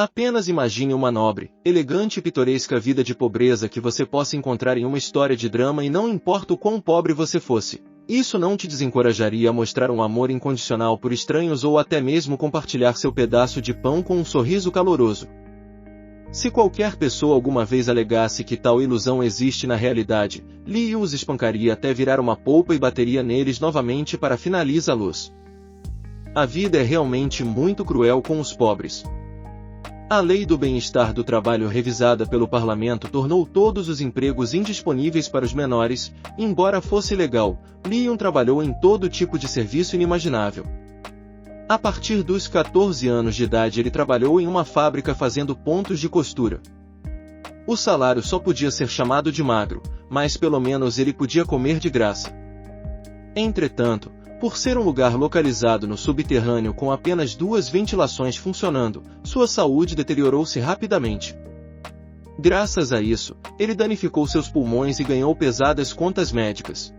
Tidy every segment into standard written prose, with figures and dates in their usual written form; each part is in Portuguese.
Apenas imagine uma nobre, elegante e pitoresca vida de pobreza que você possa encontrar em uma história de drama e não importa o quão pobre você fosse. Isso não te desencorajaria a mostrar um amor incondicional por estranhos ou até mesmo compartilhar seu pedaço de pão com um sorriso caloroso. Se qualquer pessoa alguma vez alegasse que tal ilusão existe na realidade, Lee os espancaria até virar uma polpa e bateria neles novamente para finalizá-los. A vida é realmente muito cruel com os pobres. A Lei do Bem-Estar do Trabalho revisada pelo Parlamento tornou todos os empregos indisponíveis para os menores, embora fosse legal, Leon trabalhou em todo tipo de serviço inimaginável. A partir dos 14 anos de idade ele trabalhou em uma fábrica fazendo pontos de costura. O salário só podia ser chamado de magro, mas pelo menos ele podia comer de graça. Entretanto, por ser um lugar localizado no subterrâneo com apenas 2 ventilações funcionando, sua saúde deteriorou-se rapidamente. Graças a isso, ele danificou seus pulmões e ganhou pesadas contas médicas.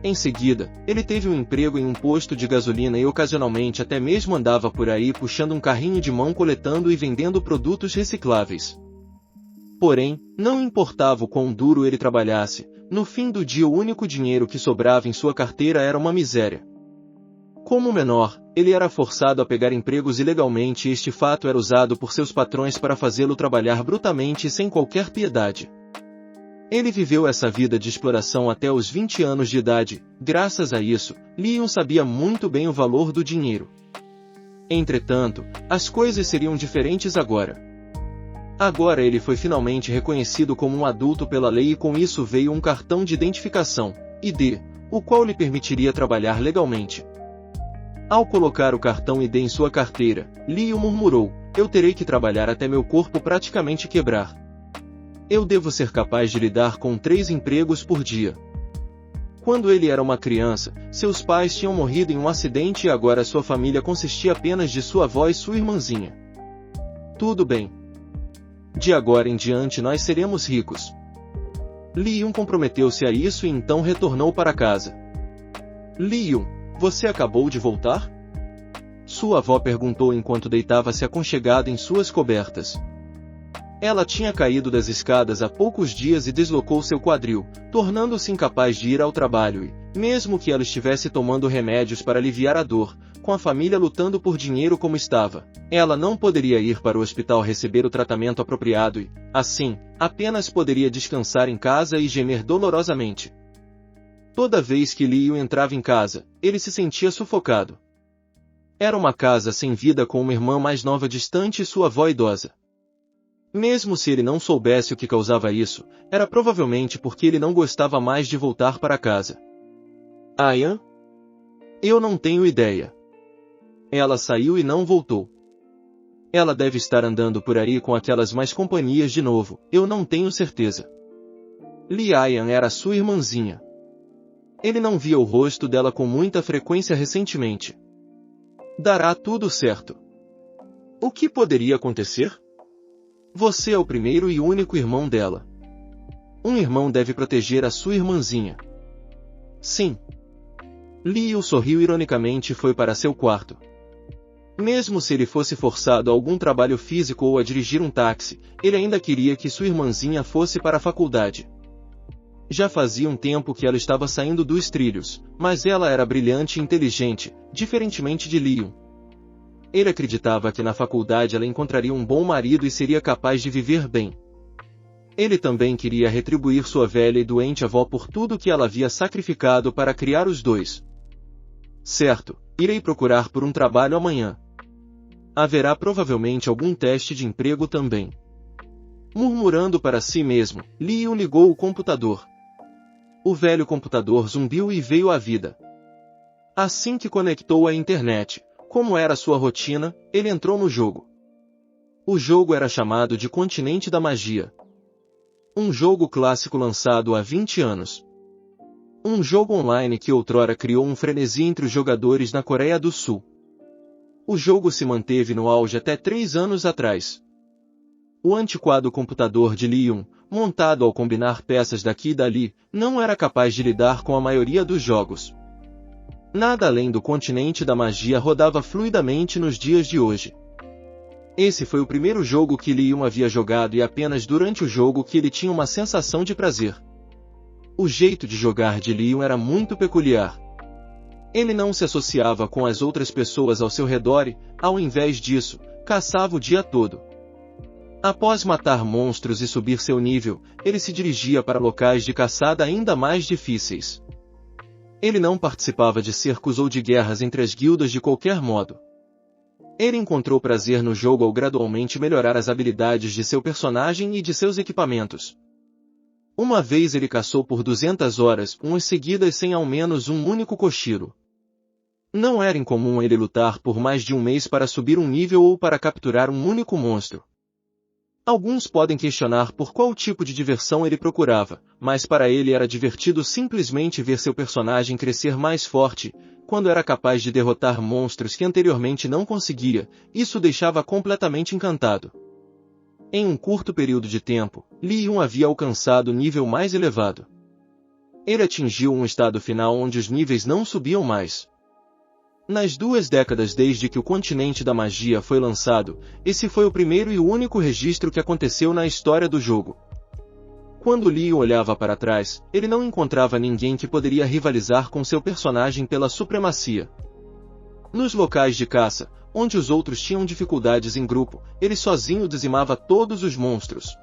Em seguida, ele teve um emprego em um posto de gasolina e ocasionalmente até mesmo andava por aí puxando um carrinho de mão coletando e vendendo produtos recicláveis. Porém, não importava o quão duro ele trabalhasse, no fim do dia o único dinheiro que sobrava em sua carteira era uma miséria. Como menor, ele era forçado a pegar empregos ilegalmente e este fato era usado por seus patrões para fazê-lo trabalhar brutalmente e sem qualquer piedade. Ele viveu essa vida de exploração até os 20 anos de idade. Graças a isso, Leon sabia muito bem o valor do dinheiro. Entretanto, as coisas seriam diferentes agora. Agora ele foi finalmente reconhecido como um adulto pela lei e com isso veio um cartão de identificação, ID, o qual lhe permitiria trabalhar legalmente. Ao colocar o cartão ID em sua carteira, Leon murmurou, eu terei que trabalhar até meu corpo praticamente quebrar. Eu devo ser capaz de lidar com 3 empregos por dia. Quando ele era uma criança, seus pais tinham morrido em um acidente e agora sua família consistia apenas de sua avó e sua irmãzinha. Tudo bem. De agora em diante nós seremos ricos. Leon comprometeu-se a isso e então retornou para casa. Leon, você acabou de voltar? Sua avó perguntou enquanto deitava-se aconchegada em suas cobertas. Ela tinha caído das escadas há poucos dias e deslocou seu quadril, tornando-se incapaz de ir ao trabalho e, mesmo que ela estivesse tomando remédios para aliviar a dor, com a família lutando por dinheiro como estava, ela não poderia ir para o hospital receber o tratamento apropriado e, assim, apenas poderia descansar em casa e gemer dolorosamente. Toda vez que Leon entrava em casa, ele se sentia sufocado. Era uma casa sem vida com uma irmã mais nova distante e sua avó idosa. Mesmo se ele não soubesse o que causava isso, era provavelmente porque ele não gostava mais de voltar para casa. Ian? Eu não tenho ideia. Ela saiu e não voltou. Ela deve estar andando por aí com aquelas mais companhias de novo, eu não tenho certeza. Ian era sua irmãzinha. Ele não via o rosto dela com muita frequência recentemente. Dará tudo certo. O que poderia acontecer? Você é o primeiro e único irmão dela. Um irmão deve proteger a sua irmãzinha. Sim. Leon sorriu ironicamente e foi para seu quarto. Mesmo se ele fosse forçado a algum trabalho físico ou a dirigir um táxi, ele ainda queria que sua irmãzinha fosse para a faculdade. Já fazia um tempo que ela estava saindo dos trilhos, mas ela era brilhante e inteligente, diferentemente de Leon. Ele acreditava que na faculdade ela encontraria um bom marido e seria capaz de viver bem. Ele também queria retribuir sua velha e doente avó por tudo que ela havia sacrificado para criar os dois. Certo, irei procurar por um trabalho amanhã. Haverá provavelmente algum teste de emprego também. Murmurando para si mesmo, Leon ligou o computador. O velho computador zumbiu e veio à vida. Assim que conectou à internet, como era sua rotina, ele entrou no jogo. O jogo era chamado de Continente da Magia. Um jogo clássico lançado há 20 anos. Um jogo online que outrora criou um frenesi entre os jogadores na Coreia do Sul. O jogo se manteve no auge até 3 anos atrás. O antiquado computador de Leon, montado ao combinar peças daqui e dali, não era capaz de lidar com a maioria dos jogos. Nada além do Continente da Magia rodava fluidamente nos dias de hoje. Esse foi o primeiro jogo que Li Yun havia jogado e apenas durante o jogo que ele tinha uma sensação de prazer. O jeito de jogar de Li Yun era muito peculiar. Ele não se associava com as outras pessoas ao seu redor e, ao invés disso, caçava o dia todo. Após matar monstros e subir seu nível, ele se dirigia para locais de caçada ainda mais difíceis. Ele não participava de cercos ou de guerras entre as guildas de qualquer modo. Ele encontrou prazer no jogo ao gradualmente melhorar as habilidades de seu personagem e de seus equipamentos. Uma vez ele caçou por 200 horas, umas seguidas sem ao menos um único Koshiro. Não era incomum ele lutar por mais de um mês para subir um nível ou para capturar um único monstro. Alguns podem questionar por qual tipo de diversão ele procurava, mas para ele era divertido simplesmente ver seu personagem crescer mais forte. Quando era capaz de derrotar monstros que anteriormente não conseguia, isso o deixava completamente encantado. Em um curto período de tempo, Li Yun havia alcançado o nível mais elevado. Ele atingiu um estado final onde os níveis não subiam mais. Nas 2 décadas desde que o Continente da Magia foi lançado, esse foi o primeiro e o único registro que aconteceu na história do jogo. Quando Li olhava para trás, ele não encontrava ninguém que poderia rivalizar com seu personagem pela supremacia. Nos locais de caça, onde os outros tinham dificuldades em grupo, ele sozinho dizimava todos os monstros.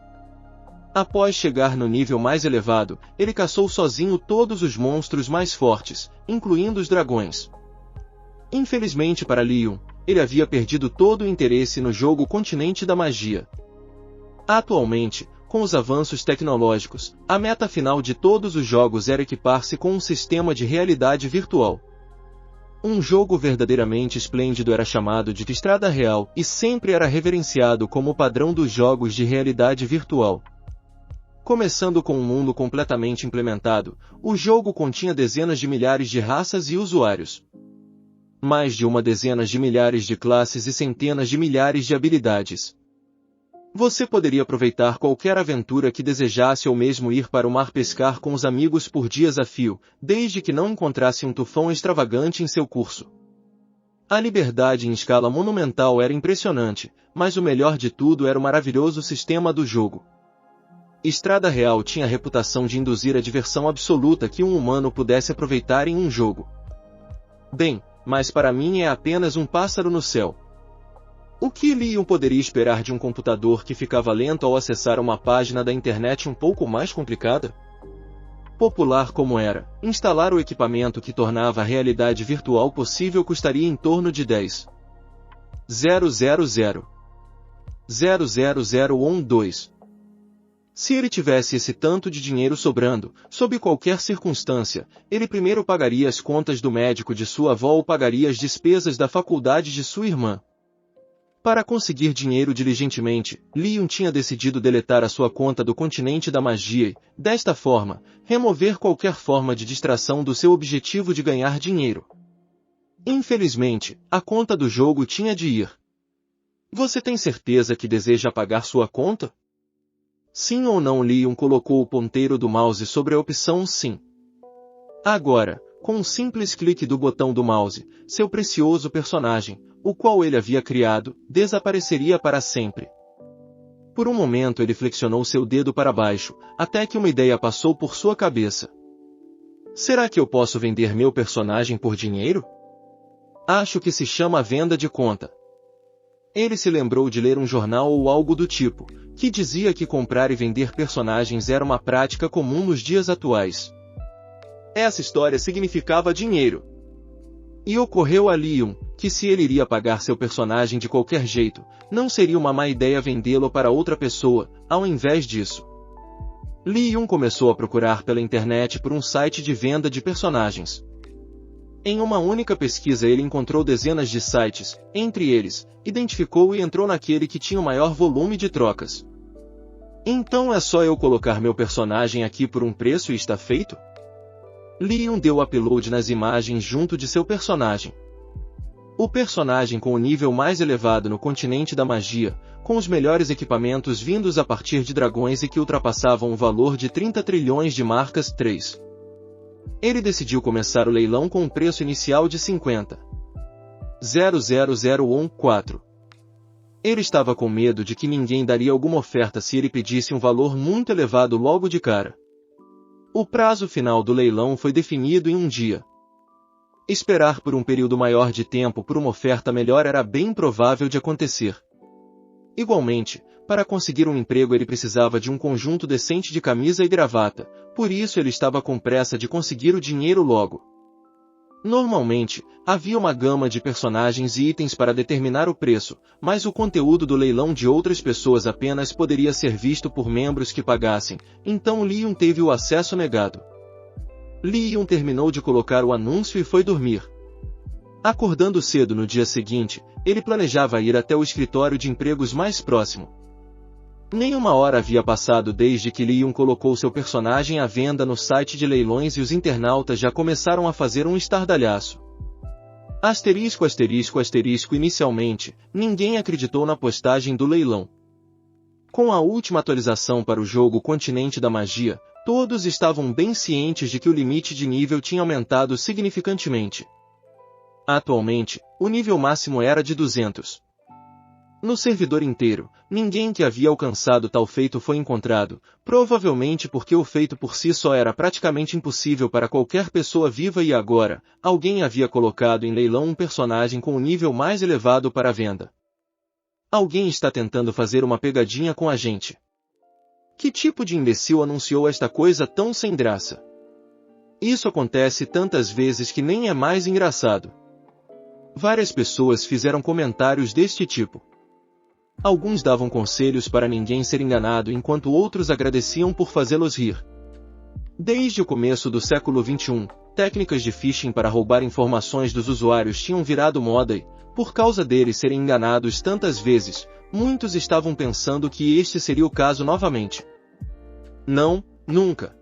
Após chegar no nível mais elevado, ele caçou sozinho todos os monstros mais fortes, incluindo os dragões. Infelizmente para Li Yun, ele havia perdido todo o interesse no jogo Continente da Magia. Atualmente, com os avanços tecnológicos, a meta final de todos os jogos era equipar-se com um sistema de realidade virtual. Um jogo verdadeiramente esplêndido era chamado de Estrada Real e sempre era reverenciado como o padrão dos jogos de realidade virtual. Começando com um mundo completamente implementado, o jogo continha dezenas de milhares de raças e usuários. Mais de uma dezena de milhares de classes e centenas de milhares de habilidades. Você poderia aproveitar qualquer aventura que desejasse ou mesmo ir para o mar pescar com os amigos por dias a fio, desde que não encontrasse um tufão extravagante em seu curso. A liberdade em escala monumental era impressionante, mas o melhor de tudo era o maravilhoso sistema do jogo. Estrada Real tinha a reputação de induzir a diversão absoluta que um humano pudesse aproveitar em um jogo. Bem, mas para mim é apenas um pássaro no céu. O que Li Yun poderia esperar de um computador que ficava lento ao acessar uma página da internet um pouco mais complicada? Popular como era, instalar o equipamento que tornava a realidade virtual possível custaria em torno de 10.000 00012. Se ele tivesse esse tanto de dinheiro sobrando, sob qualquer circunstância, ele primeiro pagaria as contas do médico de sua avó ou pagaria as despesas da faculdade de sua irmã. Para conseguir dinheiro diligentemente, Li Yun tinha decidido deletar a sua conta do Continente da Magia e, desta forma, remover qualquer forma de distração do seu objetivo de ganhar dinheiro. Infelizmente, a conta do jogo tinha de ir. Você tem certeza que deseja apagar sua conta? Sim ou não? Li Yun colocou o ponteiro do mouse sobre a opção sim. Agora, com um simples clique do botão do mouse, seu precioso personagem, o qual ele havia criado, desapareceria para sempre. Por um momento ele flexionou seu dedo para baixo, até que uma ideia passou por sua cabeça. Será que eu posso vender meu personagem por dinheiro? Acho que se chama venda de conta. Ele se lembrou de ler um jornal ou algo do tipo, que dizia que comprar e vender personagens era uma prática comum nos dias atuais. Essa história significava dinheiro. E ocorreu a Li Yun, que se ele iria pagar seu personagem de qualquer jeito, não seria uma má ideia vendê-lo para outra pessoa, ao invés disso. Li Yun começou a procurar pela internet por um site de venda de personagens. Em uma única pesquisa ele encontrou dezenas de sites, entre eles, identificou e entrou naquele que tinha o maior volume de trocas. Então é só eu colocar meu personagem aqui por um preço e está feito? Li Yun deu upload nas imagens junto de seu personagem. O personagem com o nível mais elevado no Continente da Magia, com os melhores equipamentos vindos a partir de dragões e que ultrapassavam o valor de 30 trilhões de marcas 3. Ele decidiu começar o leilão com um preço inicial de 50.00014. Ele estava com medo de que ninguém daria alguma oferta se ele pedisse um valor muito elevado logo de cara. O prazo final do leilão foi definido em um dia. Esperar por um período maior de tempo por uma oferta melhor era bem provável de acontecer. Igualmente, para conseguir um emprego ele precisava de um conjunto decente de camisa e gravata, por isso ele estava com pressa de conseguir o dinheiro logo. Normalmente, havia uma gama de personagens e itens para determinar o preço, mas o conteúdo do leilão de outras pessoas apenas poderia ser visto por membros que pagassem, então Leon teve o acesso negado. Leon terminou de colocar o anúncio e foi dormir. Acordando cedo no dia seguinte, ele planejava ir até o escritório de empregos mais próximo. Nem uma hora havia passado desde que Leon colocou seu personagem à venda no site de leilões e os internautas já começaram a fazer um estardalhaço. Inicialmente, ninguém acreditou na postagem do leilão. Com a última atualização para o jogo Continente da Magia, todos estavam bem cientes de que o limite de nível tinha aumentado significantemente. Atualmente, o nível máximo era de 200. No servidor inteiro, ninguém que havia alcançado tal feito foi encontrado, provavelmente porque o feito por si só era praticamente impossível para qualquer pessoa viva e agora, alguém havia colocado em leilão um personagem com o nível mais elevado para a venda. Alguém está tentando fazer uma pegadinha com a gente. Que tipo de imbecil anunciou esta coisa tão sem graça? Isso acontece tantas vezes que nem é mais engraçado. Várias pessoas fizeram comentários deste tipo. Alguns davam conselhos para ninguém ser enganado enquanto outros agradeciam por fazê-los rir. Desde o começo do século XXI, técnicas de phishing para roubar informações dos usuários tinham virado moda e, por causa deles serem enganados tantas vezes, muitos estavam pensando que este seria o caso novamente. Não, nunca.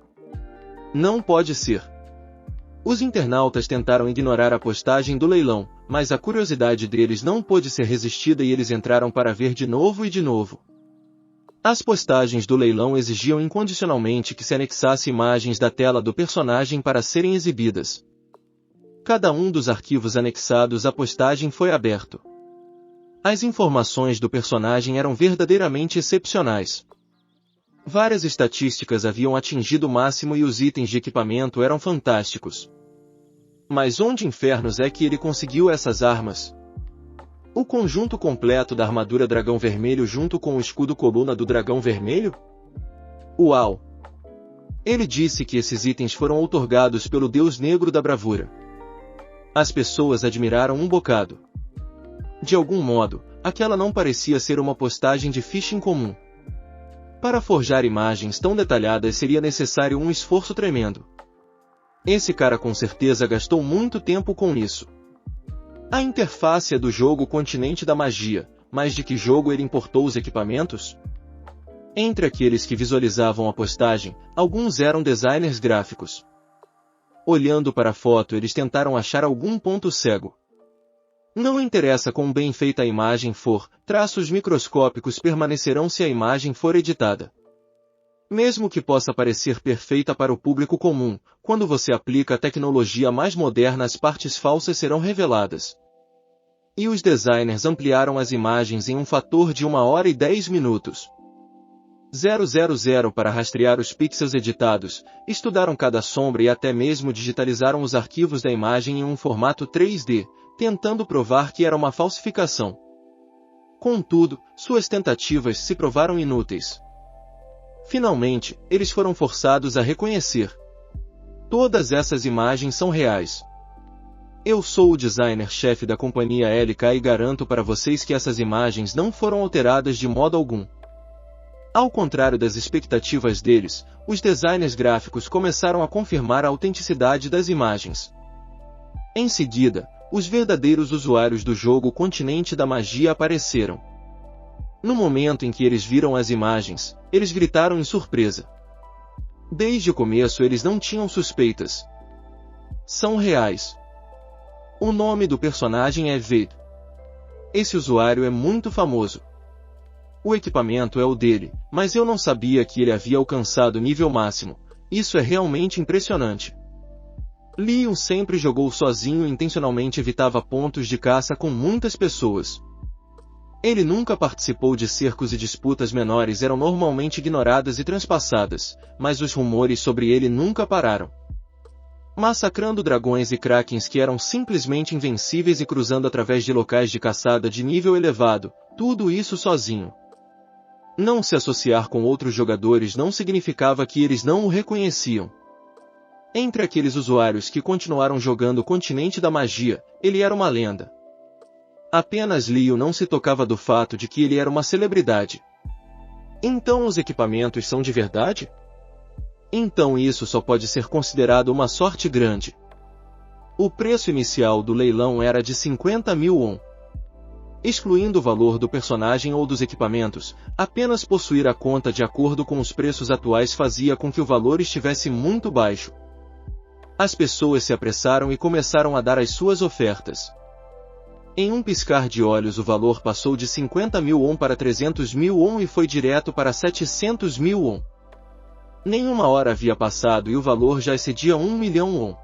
Não pode ser. Os internautas tentaram ignorar a postagem do leilão, mas a curiosidade deles não pôde ser resistida e eles entraram para ver de novo e de novo. As postagens do leilão exigiam incondicionalmente que se anexasse imagens da tela do personagem para serem exibidas. Cada um dos arquivos anexados à postagem foi aberto. As informações do personagem eram verdadeiramente excepcionais. Várias estatísticas haviam atingido o máximo e os itens de equipamento eram fantásticos. Mas onde infernos é que ele conseguiu essas armas? O conjunto completo da armadura dragão vermelho junto com o escudo coluna do dragão vermelho? Uau! Ele disse que esses itens foram outorgados pelo deus negro da bravura. As pessoas admiraram um bocado. De algum modo, aquela não parecia ser uma postagem de phishing comum. Para forjar imagens tão detalhadas seria necessário um esforço tremendo. Esse cara com certeza gastou muito tempo com isso. A interface é do jogo Continente da Magia, mas de que jogo ele importou os equipamentos? Entre aqueles que visualizavam a postagem, alguns eram designers gráficos. Olhando para a foto eles tentaram achar algum ponto cego. Não interessa quão bem feita a imagem for, traços microscópicos permanecerão se a imagem for editada. Mesmo que possa parecer perfeita para o público comum, quando você aplica a tecnologia mais moderna as partes falsas serão reveladas. E os designers ampliaram as imagens em um fator de 1 hora e 10 minutos. 000 para rastrear os pixels editados, estudaram cada sombra e até mesmo digitalizaram os arquivos da imagem em um formato 3D, tentando provar que era uma falsificação. Contudo, suas tentativas se provaram inúteis. Finalmente, eles foram forçados a reconhecer. Todas essas imagens são reais. Eu sou o designer-chefe da companhia LK e garanto para vocês que essas imagens não foram alteradas de modo algum. Ao contrário das expectativas deles, os designers gráficos começaram a confirmar a autenticidade das imagens. Em seguida, os verdadeiros usuários do jogo Continente da Magia apareceram. No momento em que eles viram as imagens, eles gritaram em surpresa. Desde o começo eles não tinham suspeitas. São reais. O nome do personagem é Vade. Esse usuário é muito famoso. O equipamento é o dele, mas eu não sabia que ele havia alcançado o nível máximo. Isso é realmente impressionante. Leon sempre jogou sozinho e intencionalmente evitava pontos de caça com muitas pessoas. Ele nunca participou de cercos e disputas menores eram normalmente ignoradas e transpassadas, mas os rumores sobre ele nunca pararam. Massacrando dragões e krakens que eram simplesmente invencíveis e cruzando através de locais de caçada de nível elevado, tudo isso sozinho. Não se associar com outros jogadores não significava que eles não o reconheciam. Entre aqueles usuários que continuaram jogando o Continente da Magia, ele era uma lenda. Apenas Leo não se tocava do fato de que ele era uma celebridade. Então os equipamentos são de verdade? Então isso só pode ser considerado uma sorte grande. O preço inicial do leilão era de 50.000 won. Excluindo o valor do personagem ou dos equipamentos, apenas possuir a conta de acordo com os preços atuais fazia com que o valor estivesse muito baixo. As pessoas se apressaram e começaram a dar as suas ofertas. Em um piscar de olhos o valor passou de 50.000 won para 300.000 won e foi direto para 700.000 won. Nenhuma hora havia passado e o valor já excedia 1 milhão won.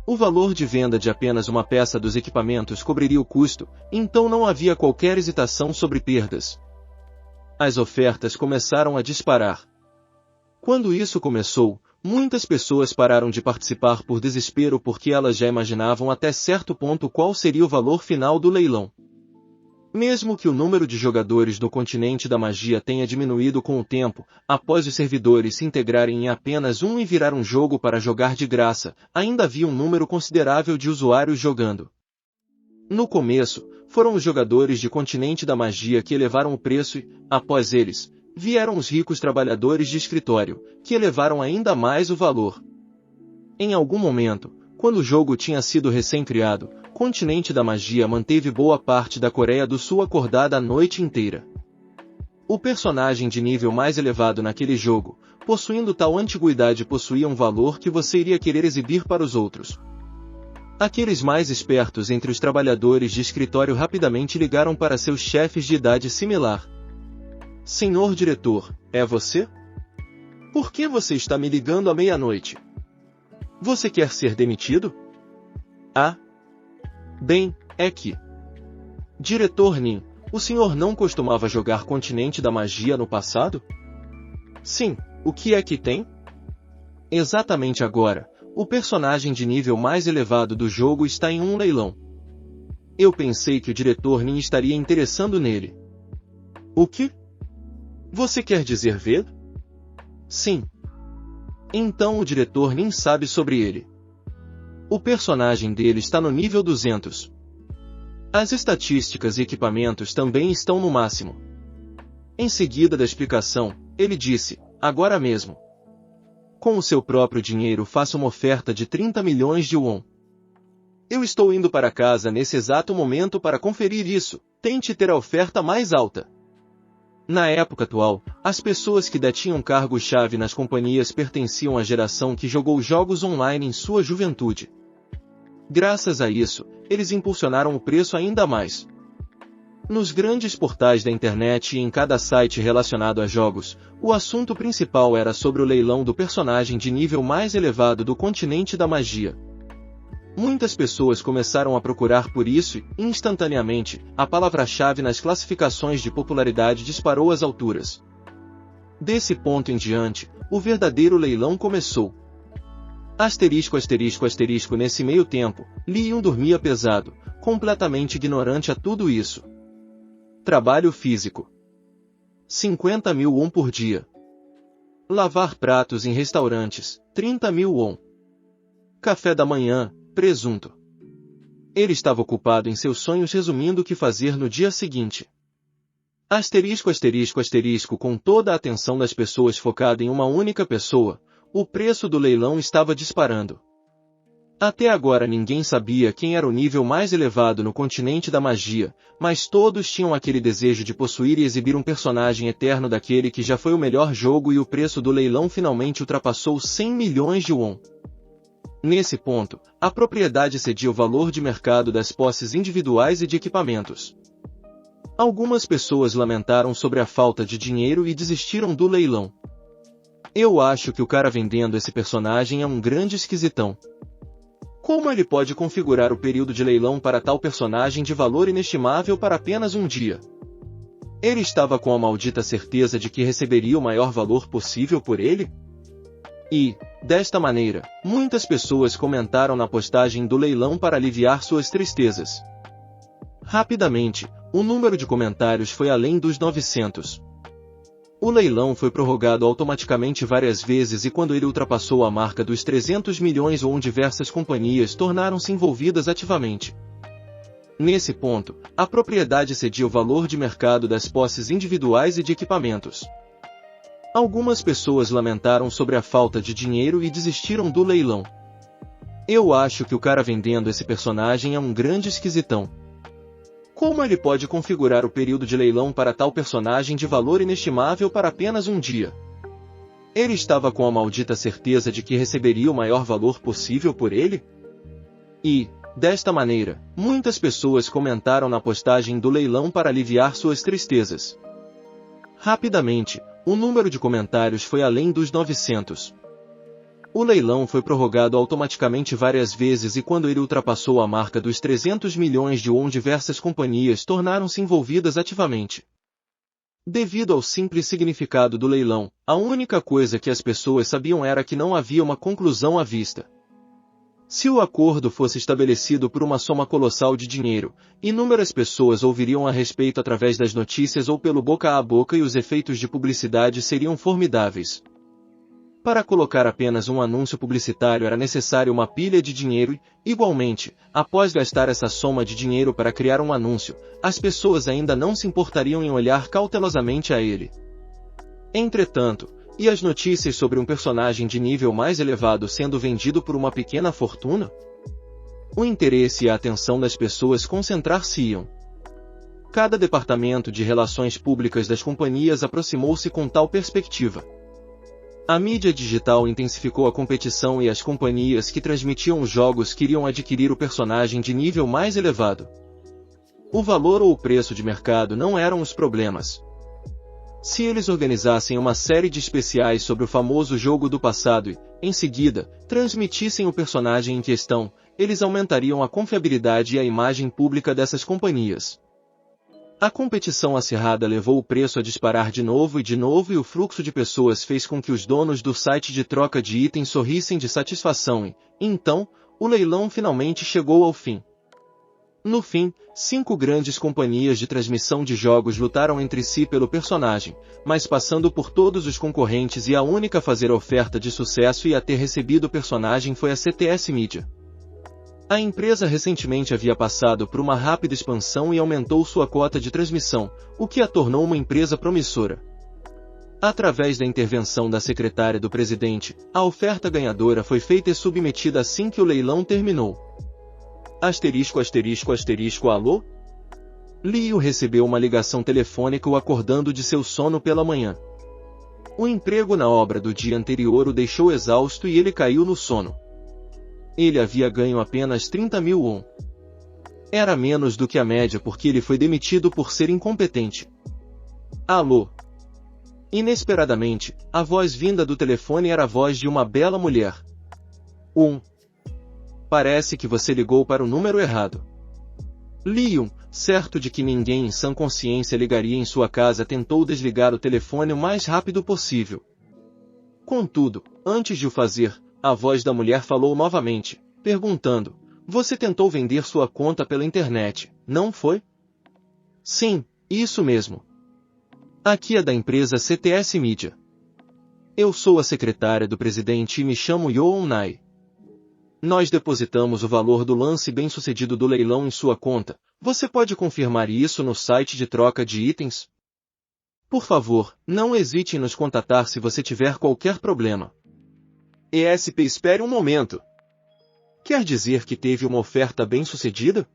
O valor de venda de apenas uma peça dos equipamentos cobriria o custo, então não havia qualquer hesitação sobre perdas. As ofertas começaram a disparar. Quando isso começou, muitas pessoas pararam de participar por desespero porque elas já imaginavam até certo ponto qual seria o valor final do leilão. Mesmo que o número de jogadores do Continente da Magia tenha diminuído com o tempo, após os servidores se integrarem em apenas um e virar um jogo para jogar de graça, ainda havia um número considerável de usuários jogando. No começo, foram os jogadores de Continente da Magia que elevaram o preço e, após eles, vieram os ricos trabalhadores de escritório, que elevaram ainda mais o valor. Em algum momento, quando o jogo tinha sido recém-criado, Continente da Magia manteve boa parte da Coreia do Sul acordada a noite inteira. O personagem de nível mais elevado naquele jogo, possuindo tal antiguidade, possuía um valor que você iria querer exibir para os outros. Aqueles mais espertos entre os trabalhadores de escritório rapidamente ligaram para seus chefes de idade similar. Senhor diretor, é você? Por que você está me ligando à meia-noite? Você quer ser demitido? Ah? Bem, é que... Diretor Nin, o senhor não costumava jogar Continente da Magia no passado? Sim, o que é que tem? Exatamente agora, o personagem de nível mais elevado do jogo está em um leilão. Eu pensei que o diretor Nin estaria interessado nele. O que? Você quer dizer ver? Sim. Então o diretor Nin sabe sobre ele. O personagem dele está no nível 200. As estatísticas e equipamentos também estão no máximo. Em seguida da explicação, ele disse, agora mesmo. Com o seu próprio dinheiro faça uma oferta de 30 milhões de won. Eu estou indo para casa nesse exato momento para conferir isso, tente ter a oferta mais alta. Na época atual, as pessoas que detinham cargos-chave nas companhias pertenciam à geração que jogou jogos online em sua juventude. Graças a isso, eles impulsionaram o preço ainda mais. Nos grandes portais da internet e em cada site relacionado a jogos, o assunto principal era sobre o leilão do personagem de nível mais elevado do Continente da Magia. Muitas pessoas começaram a procurar por isso e, instantaneamente, a palavra-chave nas classificações de popularidade disparou às alturas. Desse ponto em diante, o verdadeiro leilão começou. Nesse meio tempo, Leon dormia pesado, completamente ignorante a tudo isso. Trabalho físico. 50.000 won por dia. Lavar pratos em restaurantes, 30.000 won. Café da manhã, presunto. Ele estava ocupado em seus sonhos resumindo o que fazer no dia seguinte. Com toda a atenção das pessoas focada em uma única pessoa, o preço do leilão estava disparando. Até agora ninguém sabia quem era o nível mais elevado no Continente da Magia, mas todos tinham aquele desejo de possuir e exibir um personagem eterno daquele que já foi o melhor jogo e o preço do leilão finalmente ultrapassou 100 milhões de won. Nesse ponto, a propriedade cedia o valor de mercado das posses individuais e de equipamentos. Algumas pessoas lamentaram sobre a falta de dinheiro e desistiram do leilão. Eu acho que o cara vendendo esse personagem é um grande esquisitão. Como ele pode configurar o período de leilão para tal personagem de valor inestimável para apenas um dia? Ele estava com a maldita certeza de que receberia o maior valor possível por ele? E, desta maneira, muitas pessoas comentaram na postagem do leilão para aliviar suas tristezas. Rapidamente, o número de comentários foi além dos 900. O leilão foi prorrogado automaticamente várias vezes e quando ele ultrapassou a marca dos 300 milhões diversas companhias tornaram-se envolvidas ativamente. Nesse ponto, a propriedade cedia o valor de mercado das posses individuais e de equipamentos. Algumas pessoas lamentaram sobre a falta de dinheiro e desistiram do leilão. Eu acho que o cara vendendo esse personagem é um grande esquisitão. Como ele pode configurar o período de leilão para tal personagem de valor inestimável para apenas um dia? Ele estava com a maldita certeza de que receberia o maior valor possível por ele? E, desta maneira, muitas pessoas comentaram na postagem do leilão para aliviar suas tristezas. Rapidamente, o número de comentários foi além dos 900. O leilão foi prorrogado automaticamente várias vezes e quando ele ultrapassou a marca dos 300 milhões diversas companhias tornaram-se envolvidas ativamente. Devido ao simples significado do leilão, a única coisa que as pessoas sabiam era que não havia uma conclusão à vista. Se o acordo fosse estabelecido por uma soma colossal de dinheiro, inúmeras pessoas ouviriam a respeito através das notícias ou pelo boca a boca e os efeitos de publicidade seriam formidáveis. Para colocar apenas um anúncio publicitário era necessário uma pilha de dinheiro e, igualmente, após gastar essa soma de dinheiro para criar um anúncio, as pessoas ainda não se importariam em olhar cautelosamente a ele. Entretanto, e as notícias sobre um personagem de nível mais elevado sendo vendido por uma pequena fortuna? O interesse e a atenção das pessoas concentrar-se-iam. Cada departamento de relações públicas das companhias aproximou-se com tal perspectiva. A mídia digital intensificou a competição e as companhias que transmitiam os jogos queriam adquirir o personagem de nível mais elevado. O valor ou o preço de mercado não eram os problemas. Se eles organizassem uma série de especiais sobre o famoso jogo do passado e, em seguida, transmitissem o personagem em questão, eles aumentariam a confiabilidade e a imagem pública dessas companhias. A competição acirrada levou o preço a disparar de novo e o fluxo de pessoas fez com que os donos do site de troca de itens sorrissem de satisfação e, então, o leilão finalmente chegou ao fim. No fim, 5 grandes companhias de transmissão de jogos lutaram entre si pelo personagem, mas passando por todos os concorrentes e a única a fazer oferta de sucesso e a ter recebido o personagem foi a CTS Media. A empresa recentemente havia passado por uma rápida expansão e aumentou sua cota de transmissão, o que a tornou uma empresa promissora. Através da intervenção da secretária do presidente, a oferta ganhadora foi feita e submetida assim que o leilão terminou. Alô? Leo recebeu uma ligação telefônica o acordando de seu sono pela manhã. O emprego na obra do dia anterior o deixou exausto e ele caiu no sono. Ele havia ganho apenas 30 mil won. Era menos do que a média porque ele foi demitido por ser incompetente. Alô? Inesperadamente, a voz vinda do telefone era a voz de uma bela mulher. Parece que você ligou para o número errado. Leon, certo de que ninguém em sã consciência ligaria em sua casa, tentou desligar o telefone o mais rápido possível. Contudo, antes de o fazer, a voz da mulher falou novamente, perguntando: "Você tentou vender sua conta pela internet, não foi?" "Sim, isso mesmo. Aqui é da empresa CTS Media. Eu sou a secretária do presidente e me chamo Yoon Nai. Nós depositamos o valor do lance bem-sucedido do leilão em sua conta. Você pode confirmar isso no site de troca de itens? Por favor, não hesite em nos contatar se você tiver qualquer problema." ESP, espere um momento. Quer dizer que teve uma oferta bem-sucedida?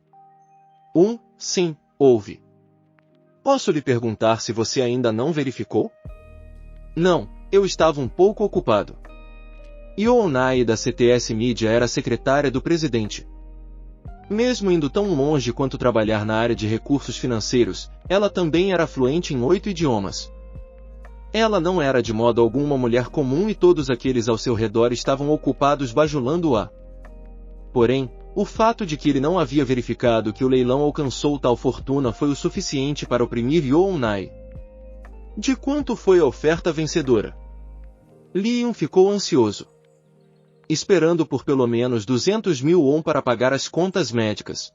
Sim, houve. Posso lhe perguntar se você ainda não verificou? Não, eu estava um pouco ocupado. Yoon Nai da CTS Media era secretária do presidente. Mesmo indo tão longe quanto trabalhar na área de recursos financeiros, ela também era fluente em 8 idiomas. Ela não era de modo algum uma mulher comum e todos aqueles ao seu redor estavam ocupados bajulando-a. Porém, o fato de que ele não havia verificado que o leilão alcançou tal fortuna foi o suficiente para oprimir Yoon-nai. De quanto foi a oferta vencedora? Lee-yoon ficou ansioso, esperando por pelo menos 200 mil won para pagar as contas médicas.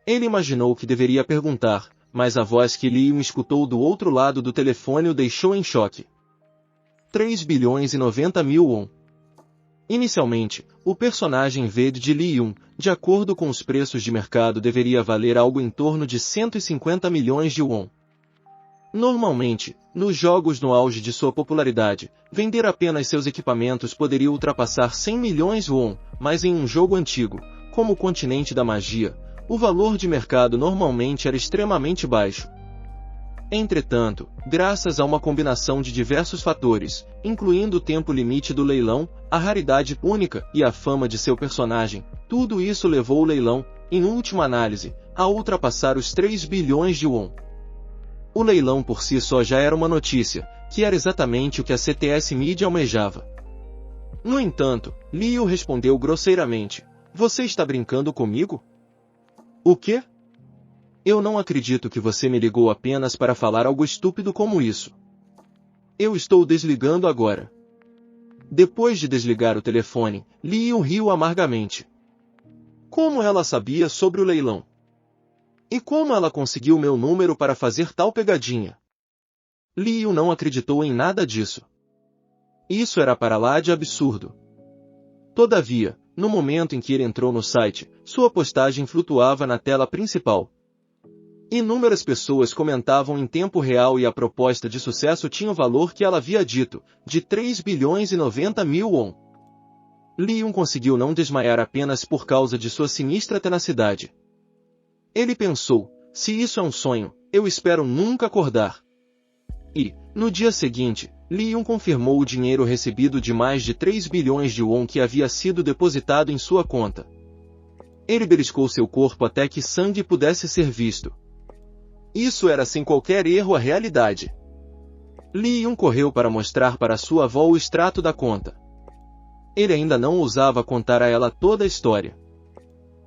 Ele imaginou que deveria perguntar, mas a voz que Lee-yoon escutou do outro lado do telefone o deixou em choque. 3 bilhões e 90 mil won. Inicialmente, o personagem verde de Lee-yoon, de acordo com os preços de mercado, deveria valer algo em torno de 150 milhões de won. Normalmente, nos jogos no auge de sua popularidade, vender apenas seus equipamentos poderia ultrapassar 100 milhões won, mas em um jogo antigo, como o Continente da Magia, o valor de mercado normalmente era extremamente baixo. Entretanto, graças a uma combinação de diversos fatores, incluindo o tempo limite do leilão, a raridade única e a fama de seu personagem, tudo isso levou o leilão, em última análise, a ultrapassar os 3 bilhões de won. O leilão por si só já era uma notícia, que era exatamente o que a CTS Media almejava. No entanto, Lee-yoon respondeu grosseiramente: "Você está brincando comigo? O quê? Eu não acredito que você me ligou apenas para falar algo estúpido como isso. Eu estou desligando agora." Depois de desligar o telefone, Lee-yoon riu amargamente. Como ela sabia sobre o leilão? E como ela conseguiu meu número para fazer tal pegadinha? Lee-yoon não acreditou em nada disso. Isso era para lá de absurdo. Todavia, no momento em que ele entrou no site, sua postagem flutuava na tela principal. Inúmeras pessoas comentavam em tempo real e a proposta de sucesso tinha o valor que ela havia dito, de 3 bilhões e 90 mil won. Lee-yoon conseguiu não desmaiar apenas por causa de sua sinistra tenacidade. Ele pensou: se isso é um sonho, eu espero nunca acordar. E, no dia seguinte, Lee-yoon confirmou o dinheiro recebido de mais de 3 bilhões de won que havia sido depositado em sua conta. Ele beliscou seu corpo até que sangue pudesse ser visto. Isso era sem qualquer erro a realidade. Lee-yoon correu para mostrar para sua avó o extrato da conta. Ele ainda não ousava contar a ela toda a história.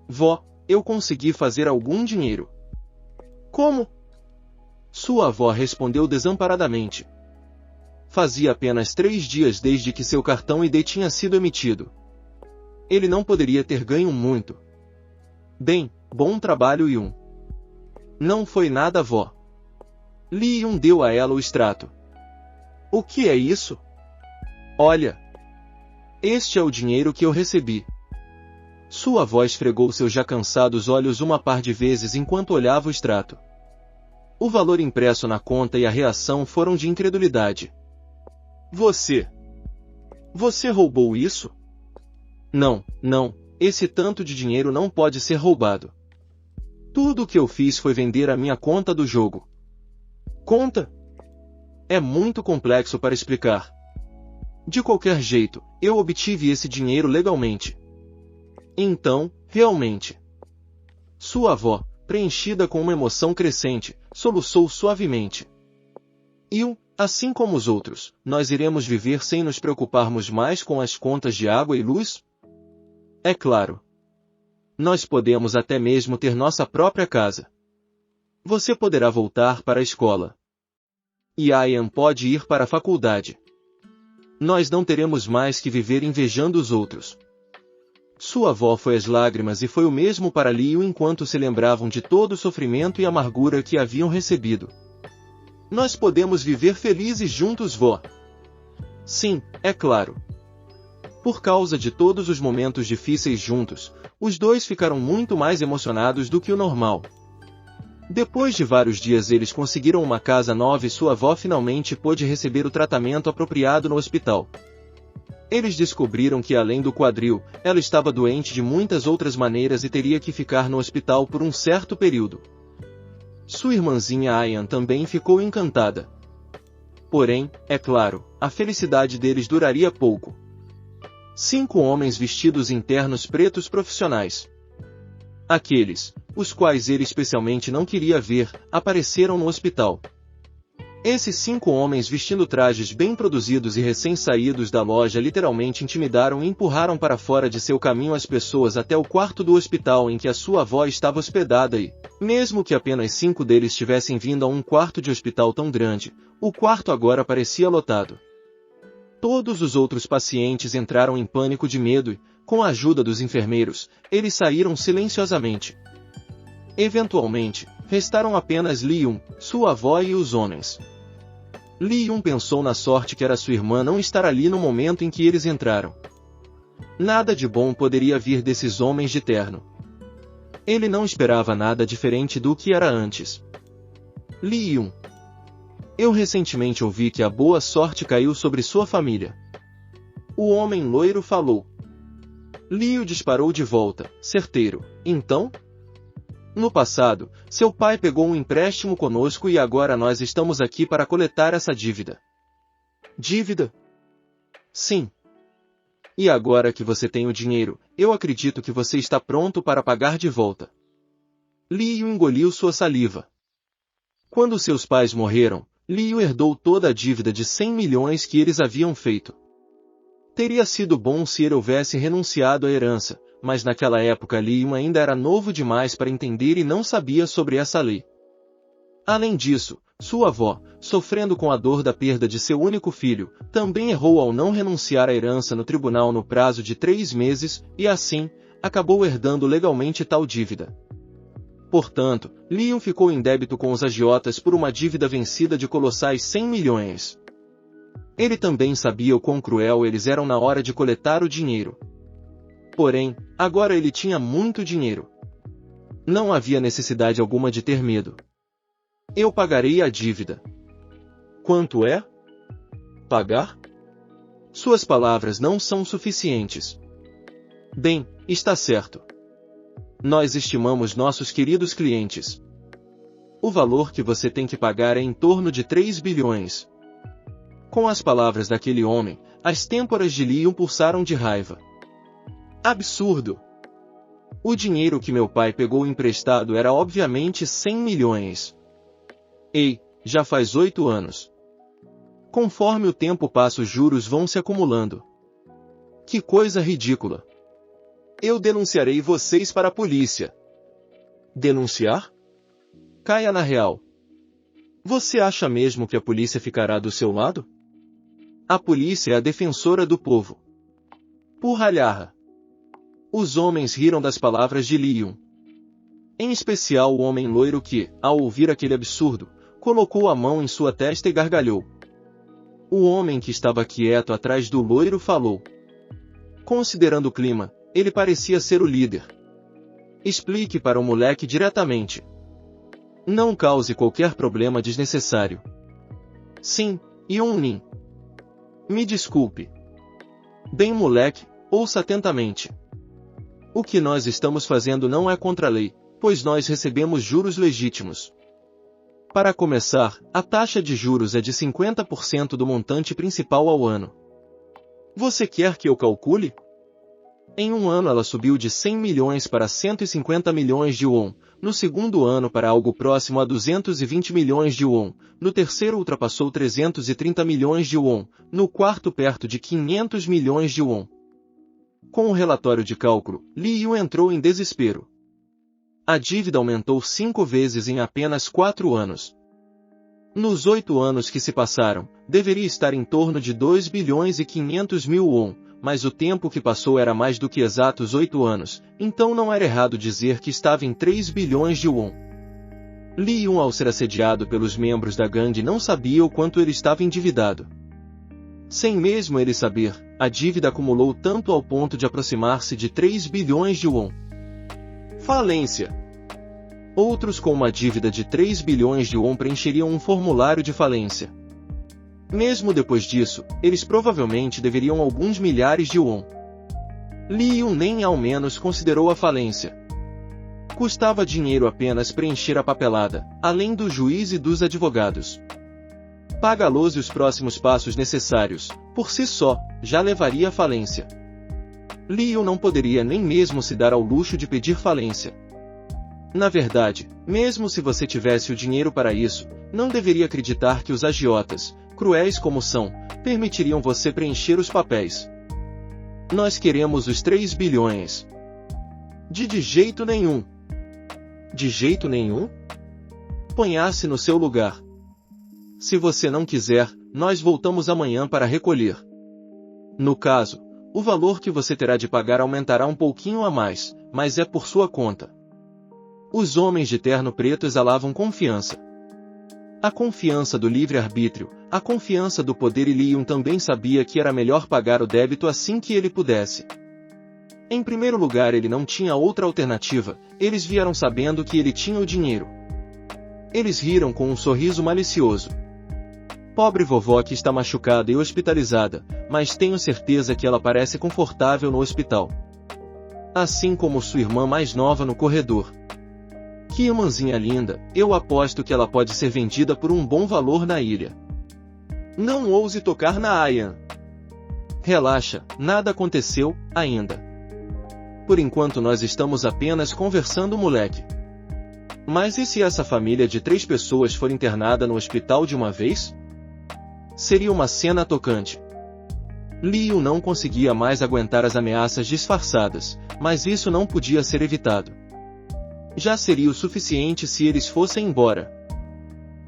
"Vó, eu consegui fazer algum dinheiro." "Como?" Sua avó respondeu desamparadamente. Fazia apenas 3 dias desde que seu cartão ID tinha sido emitido. Ele não poderia ter ganho muito. "Bem, bom trabalho, Yoon." "Não foi nada, vó." Lee-yoon deu a ela o extrato. "O que é isso?" "Olha. Este é o dinheiro que eu recebi." Sua avó esfregou seus já cansados olhos uma par de vezes enquanto olhava o extrato. O valor impresso na conta e a reação foram de incredulidade. Você roubou isso?" Não, esse tanto de dinheiro não pode ser roubado. Tudo o que eu fiz foi vender a minha conta do jogo." "Conta?" "É muito complexo para explicar. De qualquer jeito, eu obtive esse dinheiro legalmente." "Então, realmente." Sua avó, preenchida com uma emoção crescente, soluçou suavemente. "E, assim como os outros, nós iremos viver sem nos preocuparmos mais com as contas de água e luz?" "É claro. Nós podemos até mesmo ter nossa própria casa. Você poderá voltar para a escola. E Ian pode ir para a faculdade. Nós não teremos mais que viver invejando os outros." Sua avó foi às lágrimas e foi o mesmo para Lee-yoon enquanto se lembravam de todo o sofrimento e amargura que haviam recebido. "Nós podemos viver felizes juntos, vó." "Sim, é claro." Por causa de todos os momentos difíceis juntos, os dois ficaram muito mais emocionados do que o normal. Depois de vários dias eles conseguiram uma casa nova e sua avó finalmente pôde receber o tratamento apropriado no hospital. Eles descobriram que além do quadril, ela estava doente de muitas outras maneiras e teria que ficar no hospital por um certo período. Sua irmãzinha Ian também ficou encantada. Porém, é claro, a felicidade deles duraria pouco. 5 homens vestidos em ternos pretos profissionais. Aqueles, os quais ele especialmente não queria ver, apareceram no hospital. Esses 5 homens vestindo trajes bem produzidos e recém-saídos da loja literalmente intimidaram e empurraram para fora de seu caminho as pessoas até o quarto do hospital em que a sua avó estava hospedada e, mesmo que apenas 5 deles tivessem vindo a um quarto de hospital tão grande, o quarto agora parecia lotado. Todos os outros pacientes entraram em pânico de medo e, com a ajuda dos enfermeiros, eles saíram silenciosamente. Eventualmente, restaram apenas Li-yun, sua avó e os homens. Li-yun pensou na sorte que era sua irmã não estar ali no momento em que eles entraram. Nada de bom poderia vir desses homens de terno. Ele não esperava nada diferente do que era antes. Li-yun. Eu recentemente ouvi que a boa sorte caiu sobre sua família. O homem loiro falou. Liu disparou de volta, certeiro. Então? No passado, seu pai pegou um empréstimo conosco e agora nós estamos aqui para coletar essa dívida. Dívida? Sim. E agora que você tem o dinheiro, eu acredito que você está pronto para pagar de volta. Liu engoliu sua saliva. Quando seus pais morreram, Liu herdou toda a dívida de 100 milhões que eles haviam feito. Teria sido bom se ele houvesse renunciado à herança, mas naquela época Liu ainda era novo demais para entender e não sabia sobre essa lei. Além disso, sua avó, sofrendo com a dor da perda de seu único filho, também errou ao não renunciar à herança no tribunal no prazo de 3 meses, e assim, acabou herdando legalmente tal dívida. Portanto, Liu ficou em débito com os agiotas por uma dívida vencida de colossais 100 milhões. Ele também sabia o quão cruel eles eram na hora de coletar o dinheiro. Porém, agora ele tinha muito dinheiro. Não havia necessidade alguma de ter medo. Eu pagarei a dívida. Quanto é? Pagar? Suas palavras não são suficientes. Bem, está certo. Nós estimamos nossos queridos clientes. O valor que você tem que pagar é em torno de 3 bilhões. Com as palavras daquele homem, as têmporas de Liu pulsaram de raiva. Absurdo! O dinheiro que meu pai pegou emprestado era obviamente 100 milhões. Ei, já faz 8 anos. Conforme o tempo passa os juros vão se acumulando. Que coisa ridícula! Eu denunciarei vocês para a polícia. Denunciar? Caia na real. Você acha mesmo que a polícia ficará do seu lado? A polícia é a defensora do povo. Purralharra. Os homens riram das palavras de Liu. Em especial o homem loiro que, ao ouvir aquele absurdo, colocou a mão em sua testa e gargalhou. O homem que estava quieto atrás do loiro falou. Considerando o clima, ele parecia ser o líder. Explique para o moleque diretamente. Não cause qualquer problema desnecessário. Sim, Yun-nin. Me desculpe. Bem, moleque, ouça atentamente. O que nós estamos fazendo não é contra a lei, pois nós recebemos juros legítimos. Para começar, a taxa de juros é de 50% do montante principal ao ano. Você quer que eu calcule? Em um ano ela subiu de 100 milhões para 150 milhões de won, no segundo ano para algo próximo a 220 milhões de won, no terceiro ultrapassou 330 milhões de won, no quarto perto de 500 milhões de won. Com o relatório de cálculo, Liu entrou em desespero. A dívida aumentou 5 vezes em apenas 4 anos. Nos 8 anos que se passaram, deveria estar em torno de 2 bilhões e 500 mil won, mas o tempo que passou era mais do que exatos 8 anos, então não era errado dizer que estava em 3 bilhões de won. Liu, ao ser assediado pelos membros da gangue, não sabia o quanto ele estava endividado. Sem mesmo ele saber, a dívida acumulou tanto ao ponto de aproximar-se de 3 bilhões de won. Falência. Outros com uma dívida de 3 bilhões de won preencheriam um formulário de falência. Mesmo depois disso, eles provavelmente deveriam alguns milhares de won. Liu nem ao menos considerou a falência. Custava dinheiro apenas preencher a papelada, além do juiz e dos advogados. Pagá-los e os próximos passos necessários, por si só, já levaria à falência. Liu não poderia nem mesmo se dar ao luxo de pedir falência. Na verdade, mesmo se você tivesse o dinheiro para isso, não deveria acreditar que os agiotas, cruéis como são, permitiriam você preencher os papéis. Nós queremos os 3 bilhões. De jeito nenhum. De jeito nenhum? Ponha-se no seu lugar. Se você não quiser, nós voltamos amanhã para recolher. No caso, o valor que você terá de pagar aumentará um pouquinho a mais, mas é por sua conta. Os homens de terno preto exalavam confiança. A confiança do livre-arbítrio, a confiança do poder, e Leon também sabia que era melhor pagar o débito assim que ele pudesse. Em primeiro lugar, ele não tinha outra alternativa, eles vieram sabendo que ele tinha o dinheiro. Eles riram com um sorriso malicioso. Pobre vovó que está machucada e hospitalizada, mas tenho certeza que ela parece confortável no hospital. Assim como sua irmã mais nova no corredor. Que irmãzinha linda, eu aposto que ela pode ser vendida por um bom valor na ilha. Não ouse tocar na Ayan. Relaxa, nada aconteceu, ainda. Por enquanto nós estamos apenas conversando, moleque. Mas e se essa família de 3 pessoas for internada no hospital de uma vez? Seria uma cena tocante. Leon não conseguia mais aguentar as ameaças disfarçadas, mas isso não podia ser evitado. Já seria o suficiente se eles fossem embora.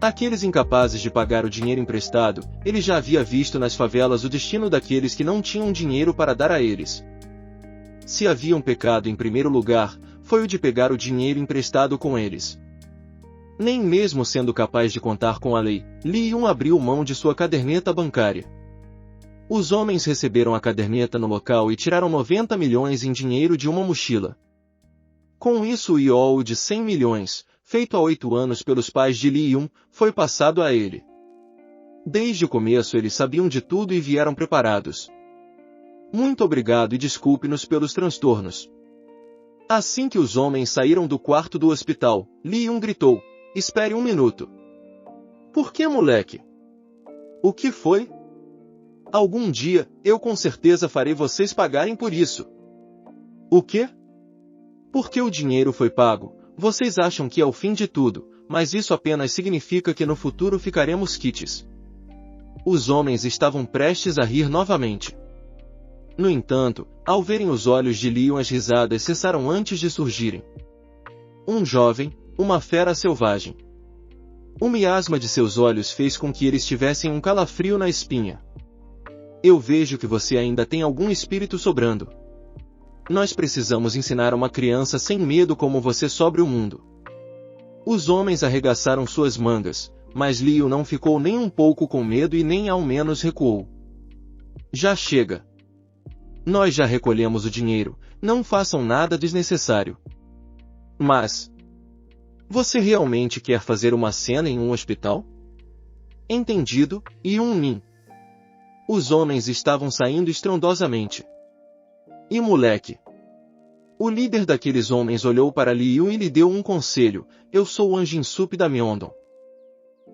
Aqueles incapazes de pagar o dinheiro emprestado, ele já havia visto nas favelas o destino daqueles que não tinham dinheiro para dar a eles. Se havia um pecado em primeiro lugar, foi o de pegar o dinheiro emprestado com eles. Nem mesmo sendo capaz de contar com a lei, Leon abriu mão de sua caderneta bancária. Os homens receberam a caderneta no local e tiraram 90 milhões em dinheiro de uma mochila. Com isso, o IOU de 100 milhões, feito há 8 anos pelos pais de Leon, foi passado a ele. Desde o começo eles sabiam de tudo e vieram preparados. Muito obrigado e desculpe-nos pelos transtornos. Assim que os homens saíram do quarto do hospital, Leon gritou: espere um minuto. Por que, moleque? O que foi? Algum dia, eu com certeza farei vocês pagarem por isso. O quê? Porque o dinheiro foi pago, vocês acham que é o fim de tudo, mas isso apenas significa que no futuro ficaremos quites. Os homens estavam prestes a rir novamente. No entanto, ao verem os olhos de Leon, as risadas cessaram antes de surgirem. Um jovem, uma fera selvagem. O miasma de seus olhos fez com que eles tivessem um calafrio na espinha. Eu vejo que você ainda tem algum espírito sobrando. Nós precisamos ensinar uma criança sem medo como você sobre o mundo. Os homens arregaçaram suas mangas, mas Leon não ficou nem um pouco com medo e nem ao menos recuou. Já chega. Nós já recolhemos o dinheiro, não façam nada desnecessário. Mas... você realmente quer fazer uma cena em um hospital? Entendido, e um nin. Os homens estavam saindo estrondosamente. E moleque? O líder daqueles homens olhou para Leon e lhe deu um conselho: eu sou o Anjinsup da Myeondong.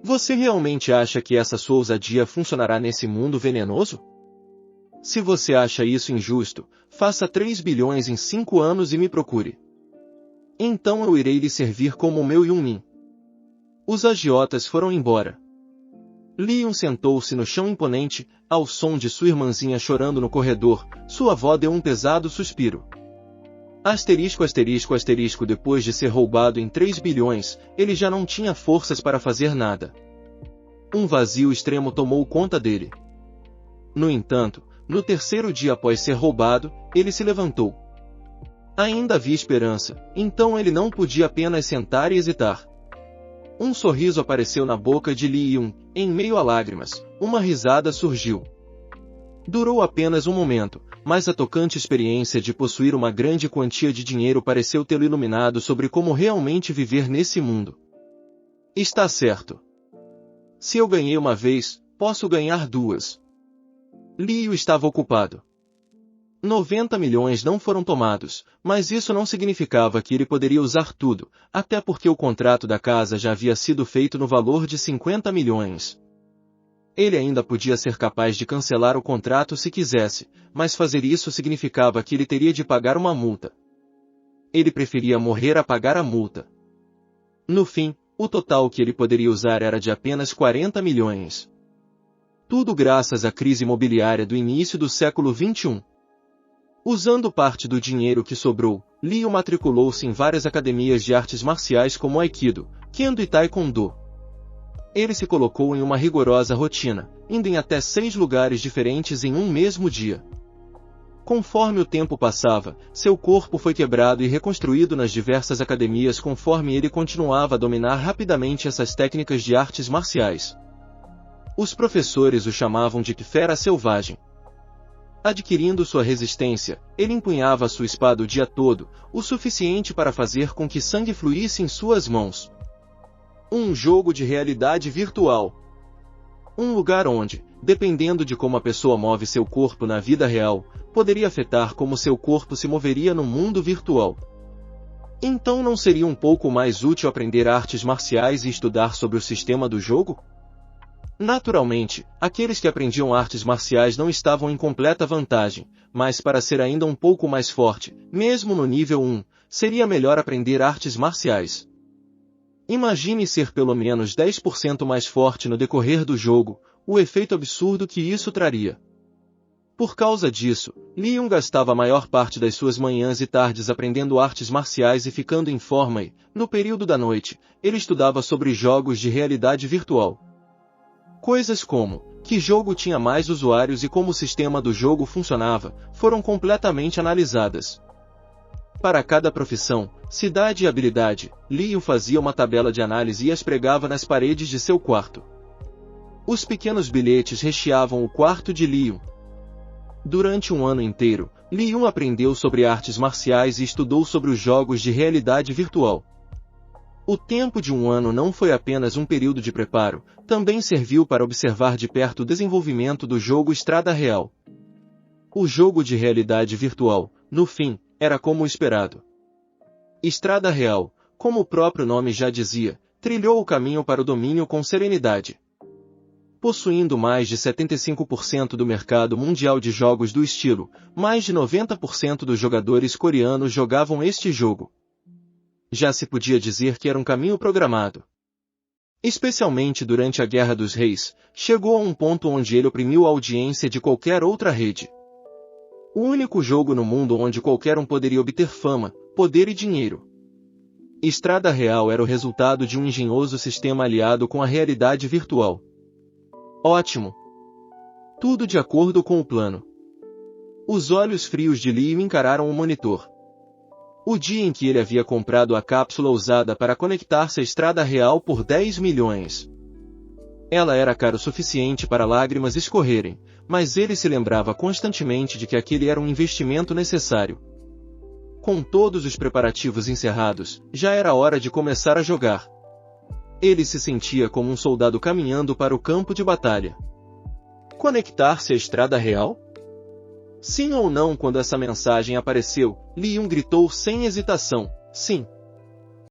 Você realmente acha que essa sua ousadia funcionará nesse mundo venenoso? Se você acha isso injusto, faça 3 bilhões em 5 anos e me procure. Então eu irei lhe servir como o meu Yunmin. Os agiotas foram embora. Leon sentou-se no chão imponente, ao som de sua irmãzinha chorando no corredor. Sua avó deu um pesado suspiro. Asterisco, asterisco, asterisco. Depois de ser roubado em 3 bilhões, ele já não tinha forças para fazer nada. Um vazio extremo tomou conta dele. No entanto, no terceiro dia após ser roubado, ele se levantou. Ainda havia esperança, então ele não podia apenas sentar e hesitar. Um sorriso apareceu na boca de Leon, em meio a lágrimas, uma risada surgiu. Durou apenas um momento, mas a tocante experiência de possuir uma grande quantia de dinheiro pareceu tê-lo iluminado sobre como realmente viver nesse mundo. Está certo. Se eu ganhei uma vez, posso ganhar 2. Leon estava ocupado. 90 milhões não foram tomados, mas isso não significava que ele poderia usar tudo, até porque o contrato da casa já havia sido feito no valor de 50 milhões. Ele ainda podia ser capaz de cancelar o contrato se quisesse, mas fazer isso significava que ele teria de pagar uma multa. Ele preferia morrer a pagar a multa. No fim, o total que ele poderia usar era de apenas 40 milhões. Tudo graças à crise imobiliária do início do século XXI. Usando parte do dinheiro que sobrou, Liu matriculou-se em várias academias de artes marciais como Aikido, Kendo e Taekwondo. Ele se colocou em uma rigorosa rotina, indo em até 6 lugares diferentes em um mesmo dia. Conforme o tempo passava, seu corpo foi quebrado e reconstruído nas diversas academias conforme ele continuava a dominar rapidamente essas técnicas de artes marciais. Os professores o chamavam de fera selvagem. Adquirindo sua resistência, ele empunhava sua espada o dia todo, o suficiente para fazer com que sangue fluísse em suas mãos. Um jogo de realidade virtual. Um lugar onde, dependendo de como a pessoa move seu corpo na vida real, poderia afetar como seu corpo se moveria no mundo virtual. Então não seria um pouco mais útil aprender artes marciais e estudar sobre o sistema do jogo? Naturalmente, aqueles que aprendiam artes marciais não estavam em completa vantagem, mas para ser ainda um pouco mais forte, mesmo no nível 1, seria melhor aprender artes marciais. Imagine ser pelo menos 10% mais forte no decorrer do jogo, o efeito absurdo que isso traria. Por causa disso, Liu gastava a maior parte das suas manhãs e tardes aprendendo artes marciais e ficando em forma e, no período da noite, ele estudava sobre jogos de realidade virtual. Coisas como, que jogo tinha mais usuários e como o sistema do jogo funcionava, foram completamente analisadas. Para cada profissão, cidade e habilidade, Liu fazia uma tabela de análise e as pregava nas paredes de seu quarto. Os pequenos bilhetes recheavam o quarto de Liu. Durante um ano inteiro, Liu aprendeu sobre artes marciais e estudou sobre os jogos de realidade virtual. O tempo de um ano não foi apenas um período de preparo, também serviu para observar de perto o desenvolvimento do jogo Estrada Real. O jogo de realidade virtual, no fim, era como o esperado. Estrada Real, como o próprio nome já dizia, trilhou o caminho para o domínio com serenidade. Possuindo mais de 75% do mercado mundial de jogos do estilo, mais de 90% dos jogadores coreanos jogavam este jogo. Já se podia dizer que era um caminho programado. Especialmente durante a Guerra dos Reis, chegou a um ponto onde ele oprimiu a audiência de qualquer outra rede. O único jogo no mundo onde qualquer um poderia obter fama, poder e dinheiro. Estrada Real era o resultado de um engenhoso sistema aliado com a realidade virtual. Ótimo! Tudo de acordo com o plano. Os olhos frios de Liu encararam o monitor. O dia em que ele havia comprado a cápsula usada para conectar-se à Estrada Real por 10 milhões. Ela era cara o suficiente para lágrimas escorrerem, mas ele se lembrava constantemente de que aquele era um investimento necessário. Com todos os preparativos encerrados, já era hora de começar a jogar. Ele se sentia como um soldado caminhando para o campo de batalha. Conectar-se à Estrada Real? Sim ou não? Quando essa mensagem apareceu, Liu gritou sem hesitação, sim.